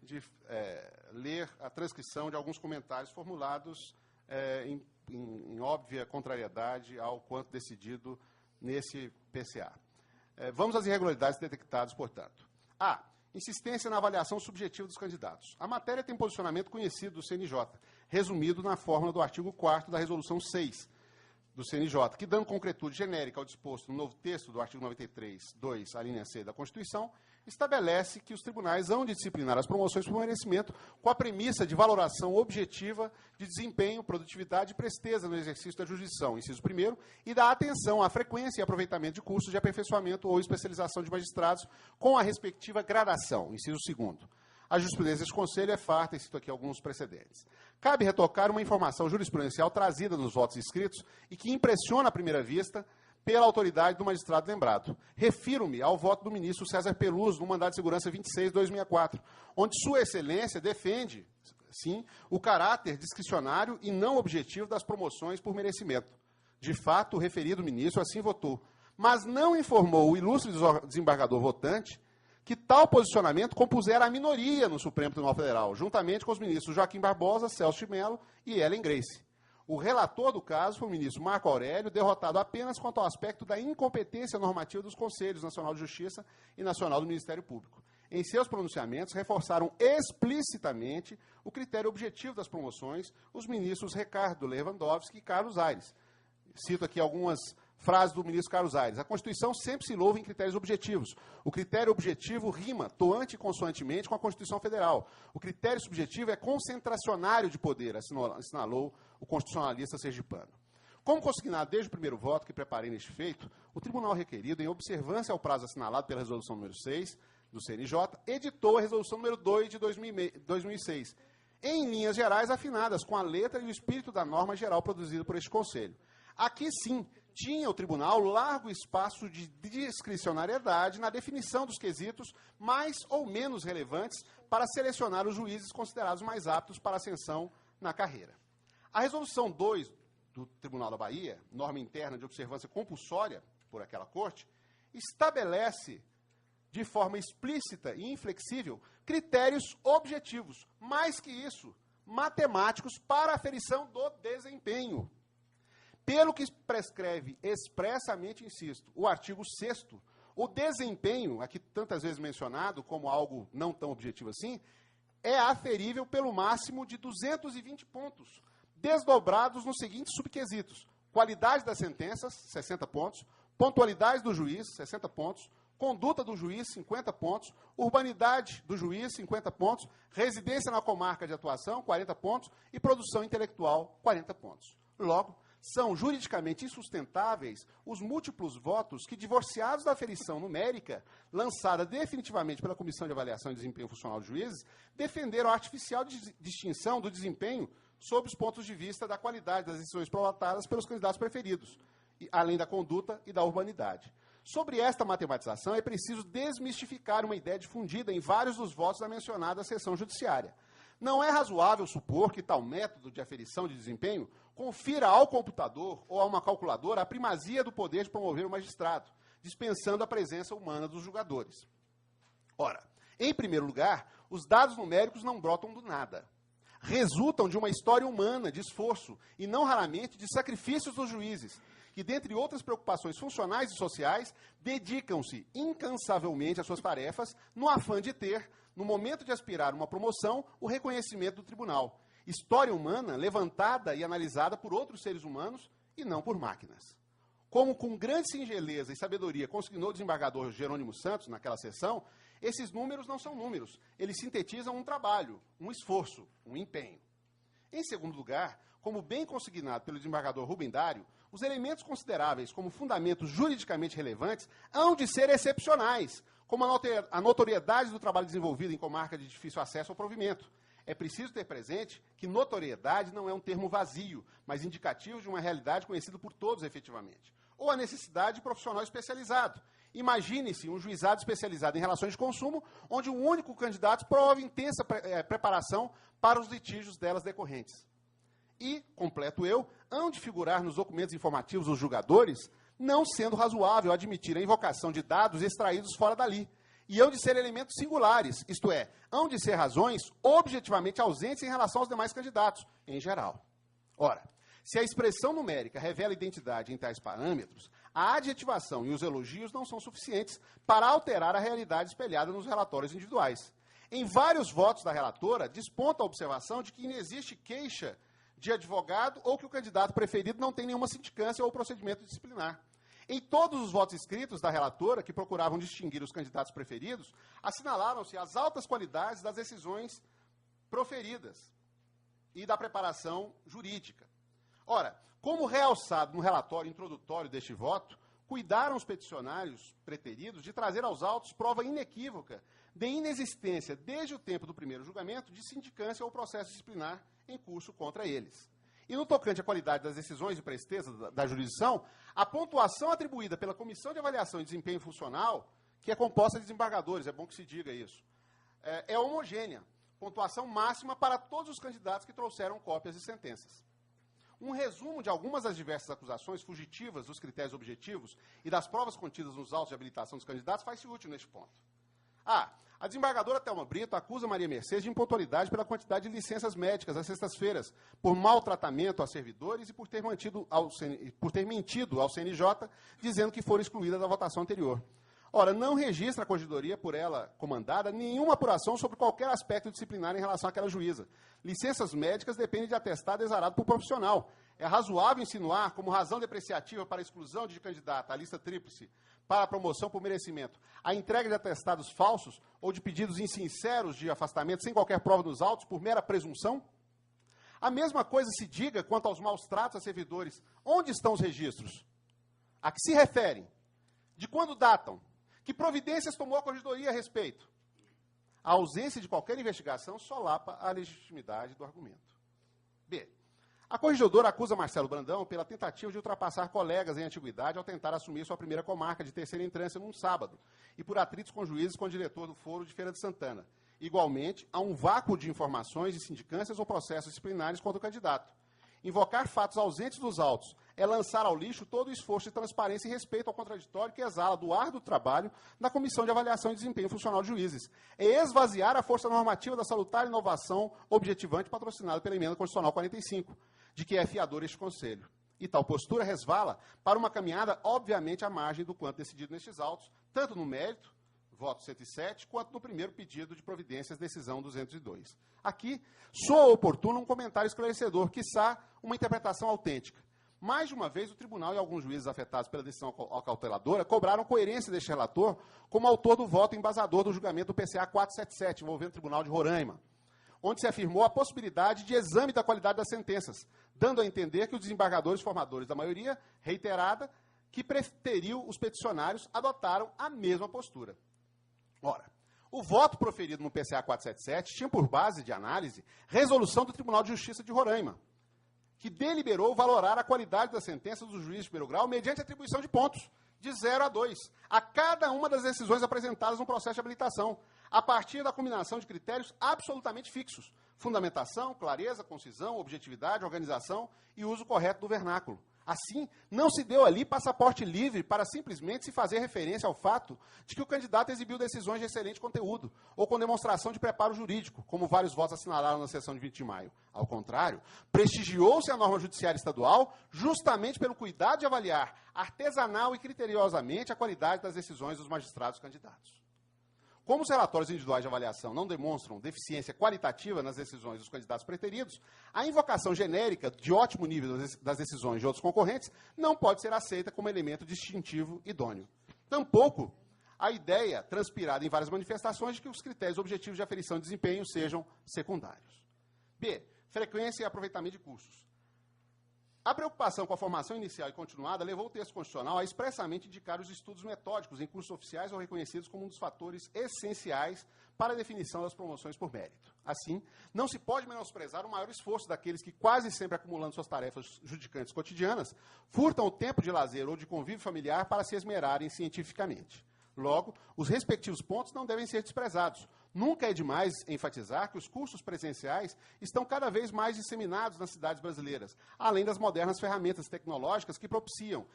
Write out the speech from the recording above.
de ler a transcrição de alguns comentários formulados em óbvia contrariedade ao quanto decidido nesse PCA. Vamos às irregularidades detectadas, portanto. A. Insistência na avaliação subjetiva dos candidatos. A matéria tem posicionamento conhecido do CNJ, resumido na fórmula do artigo 4º da Resolução 6 do CNJ, que, dando concretude genérica ao disposto no novo texto do artigo 93, 2, a linha C da Constituição, estabelece que os tribunais hão de disciplinar as promoções por merecimento com a premissa de valoração objetiva de desempenho, produtividade e presteza no exercício da jurisdição, inciso 1º, e da atenção à frequência e aproveitamento de cursos de aperfeiçoamento ou especialização de magistrados com a respectiva gradação, inciso 2º. A jurisprudência deste Conselho é farta, e cito aqui alguns precedentes. Cabe retocar uma informação jurisprudencial trazida nos votos escritos e que impressiona à primeira vista pela autoridade do magistrado lembrado. Refiro-me ao voto do ministro César Peluso, no mandado de segurança 26/2064, onde Sua Excelência defende, sim, o caráter discricionário e não objetivo das promoções por merecimento. De fato, o referido ministro assim votou, mas não informou o ilustre desembargador votante que tal posicionamento compusera a minoria no Supremo Tribunal Federal, juntamente com os ministros Joaquim Barbosa, Celso de Mello e Ellen Grace. O relator do caso foi o ministro Marco Aurélio, derrotado apenas quanto ao aspecto da incompetência normativa dos Conselhos Nacional de Justiça e Nacional do Ministério Público. Em seus pronunciamentos, reforçaram explicitamente o critério objetivo das promoções os ministros Ricardo Lewandowski e Carlos Aires. Cito aqui algumas frases do ministro Carlos Aires. A Constituição sempre se louva em critérios objetivos. O critério objetivo rima toante e consoantemente com a Constituição Federal. O critério subjetivo é concentracionário de poder, assinalou o constitucionalista sergipano. Como consignado desde o primeiro voto que preparei neste feito, o tribunal requerido, em observância ao prazo assinalado pela resolução número 6 do CNJ, editou a resolução número 2 de 2006, em linhas gerais afinadas com a letra e o espírito da norma geral produzida por este Conselho. Aqui, sim, tinha o tribunal largo espaço de discricionariedade na definição dos quesitos mais ou menos relevantes para selecionar os juízes considerados mais aptos para ascensão na carreira. A resolução 2 do Tribunal da Bahia, norma interna de observância compulsória por aquela corte, estabelece de forma explícita e inflexível critérios objetivos, mais que isso, matemáticos para a aferição do desempenho. Pelo que prescreve expressamente, insisto, o artigo 6º, o desempenho, aqui tantas vezes mencionado como algo não tão objetivo assim, é aferível pelo máximo de 220 pontos, desdobrados nos seguintes subquesitos: qualidade das sentenças, 60 pontos, pontualidade do juiz, 60 pontos, conduta do juiz, 50 pontos, urbanidade do juiz, 50 pontos, residência na comarca de atuação, 40 pontos, e produção intelectual, 40 pontos. Logo, são juridicamente insustentáveis os múltiplos votos que, divorciados da aferição numérica, lançada definitivamente pela Comissão de Avaliação e Desempenho Funcional dos Juízes, defenderam a artificial distinção do desempenho sob os pontos de vista da qualidade das decisões prolatadas pelos candidatos preferidos, além da conduta e da urbanidade. Sobre esta matematização, é preciso desmistificar uma ideia difundida em vários dos votos da mencionada sessão judiciária. Não é razoável supor que tal método de aferição de desempenho confira ao computador ou a uma calculadora a primazia do poder de promover o magistrado, dispensando a presença humana dos julgadores. Ora, em primeiro lugar, os dados numéricos não brotam do nada. Resultam de uma história humana de esforço e, não raramente, de sacrifícios dos juízes, que, dentre outras preocupações funcionais e sociais, dedicam-se incansavelmente às suas tarefas no afã de ter, no momento de aspirar uma promoção, o reconhecimento do tribunal. História humana levantada e analisada por outros seres humanos e não por máquinas. Como com grande singeleza e sabedoria consignou o desembargador Jerônimo Santos naquela sessão, esses números não são números, eles sintetizam um trabalho, um esforço, um empenho. Em segundo lugar, como bem consignado pelo desembargador Rubem Dário, os elementos consideráveis como fundamentos juridicamente relevantes hão de ser excepcionais, como a notoriedade do trabalho desenvolvido em comarca de difícil acesso ao provimento. É preciso ter presente que notoriedade não é um termo vazio, mas indicativo de uma realidade conhecida por todos efetivamente. Ou a necessidade de profissional especializado. Imagine-se um juizado especializado em relações de consumo, onde um único candidato prova intensa preparação para os litígios delas decorrentes. E, completo eu, hão de figurar nos documentos informativos os julgadores, não sendo razoável admitir a invocação de dados extraídos fora dali, e hão de ser elementos singulares, isto é, hão de ser razões objetivamente ausentes em relação aos demais candidatos, em geral. Ora, se a expressão numérica revela identidade em tais parâmetros, a adjetivação e os elogios não são suficientes para alterar a realidade espelhada nos relatórios individuais. Em vários votos da relatora, desponta a observação de que não existe queixa de advogado ou que o candidato preferido não tem nenhuma sindicância ou procedimento disciplinar. Em todos os votos escritos da relatora, que procuravam distinguir os candidatos preferidos, assinalaram-se as altas qualidades das decisões proferidas e da preparação jurídica. Ora, como realçado no relatório introdutório deste voto, cuidaram os peticionários preteridos de trazer aos autos prova inequívoca de inexistência, desde o tempo do primeiro julgamento, de sindicância ou processo disciplinar em curso contra eles. E no tocante à qualidade das decisões e presteza da jurisdição, a pontuação atribuída pela Comissão de Avaliação e Desempenho Funcional, que é composta de desembargadores, é bom que se diga isso, é homogênea, pontuação máxima para todos os candidatos que trouxeram cópias de sentenças. Um resumo de algumas das diversas acusações fugitivas dos critérios objetivos e das provas contidas nos autos de habilitação dos candidatos faz-se útil neste ponto. A desembargadora Thelma Brito acusa Maria Mercedes de impontualidade pela quantidade de licenças médicas às sextas-feiras, por maltratamento a servidores e por ter mentido ao CNJ, dizendo que foram excluídas da votação anterior. Ora, não registra a corregedoria por ela comandada nenhuma apuração sobre qualquer aspecto disciplinar em relação àquela juíza. Licenças médicas dependem de atestado exarado por profissional. É razoável insinuar, como razão depreciativa para a exclusão de candidata à lista tríplice para a promoção por merecimento, a entrega de atestados falsos ou de pedidos insinceros de afastamento sem qualquer prova nos autos por mera presunção? A mesma coisa se diga quanto aos maus tratos a servidores. Onde estão os registros? A que se referem? De quando datam? Que providências tomou a corregedoria a respeito? A ausência de qualquer investigação solapa a legitimidade do argumento. B. A corregedora acusa Marcelo Brandão pela tentativa de ultrapassar colegas em antiguidade ao tentar assumir sua primeira comarca de terceira entrância num sábado, e por atritos com juízes com o diretor do foro de Feira de Santana. Igualmente, há um vácuo de informações de sindicâncias ou processos disciplinares contra o candidato. Invocar fatos ausentes dos autos é lançar ao lixo todo o esforço de transparência e respeito ao contraditório que exala do árduo trabalho da Comissão de Avaliação e Desempenho Funcional de Juízes. É esvaziar a força normativa da salutar inovação objetivante patrocinada pela Emenda Constitucional 45, de que é fiador este Conselho. E tal postura resvala para uma caminhada, obviamente, à margem do quanto decidido nestes autos, tanto no mérito, voto 107, quanto no primeiro pedido de providências, decisão 202. Aqui, soa oportuno um comentário esclarecedor, quiçá uma interpretação autêntica. Mais de uma vez, o tribunal e alguns juízes afetados pela decisão acauteladora cobraram coerência deste relator como autor do voto embasador do julgamento do PCA 477, envolvendo o Tribunal de Roraima, onde se afirmou a possibilidade de exame da qualidade das sentenças, dando a entender que os desembargadores formadores da maioria reiterada, que preteriu os peticionários, adotaram a mesma postura. Ora, o voto proferido no PCA 477 tinha por base de análise resolução do Tribunal de Justiça de Roraima, que deliberou valorar a qualidade das sentenças dos juízes de primeiro grau mediante atribuição de pontos, de 0 a 2, a cada uma das decisões apresentadas no processo de habilitação, a partir da combinação de critérios absolutamente fixos: fundamentação, clareza, concisão, objetividade, organização e uso correto do vernáculo. Assim, não se deu ali passaporte livre para simplesmente se fazer referência ao fato de que o candidato exibiu decisões de excelente conteúdo, ou com demonstração de preparo jurídico, como vários votos assinalaram na sessão de 20 de maio. Ao contrário, prestigiou-se a norma judiciária estadual justamente pelo cuidado de avaliar artesanal e criteriosamente a qualidade das decisões dos magistrados candidatos. Como os relatórios individuais de avaliação não demonstram deficiência qualitativa nas decisões dos candidatos preteridos, a invocação genérica de ótimo nível das decisões de outros concorrentes não pode ser aceita como elemento distintivo idôneo. Tampouco a ideia, transpirada em várias manifestações, de que os critérios objetivos de aferição de desempenho sejam secundários. B. Frequência e aproveitamento de cursos. A preocupação com a formação inicial e continuada levou o texto constitucional a expressamente indicar os estudos metódicos em cursos oficiais ou reconhecidos como um dos fatores essenciais para a definição das promoções por mérito. Assim, não se pode menosprezar o maior esforço daqueles que, quase sempre acumulando suas tarefas judicantes cotidianas, furtam o tempo de lazer ou de convívio familiar para se esmerarem cientificamente. Logo, os respectivos pontos não devem ser desprezados. Nunca é demais enfatizar que os cursos presenciais estão cada vez mais disseminados nas cidades brasileiras, além das modernas ferramentas tecnológicas que propiciam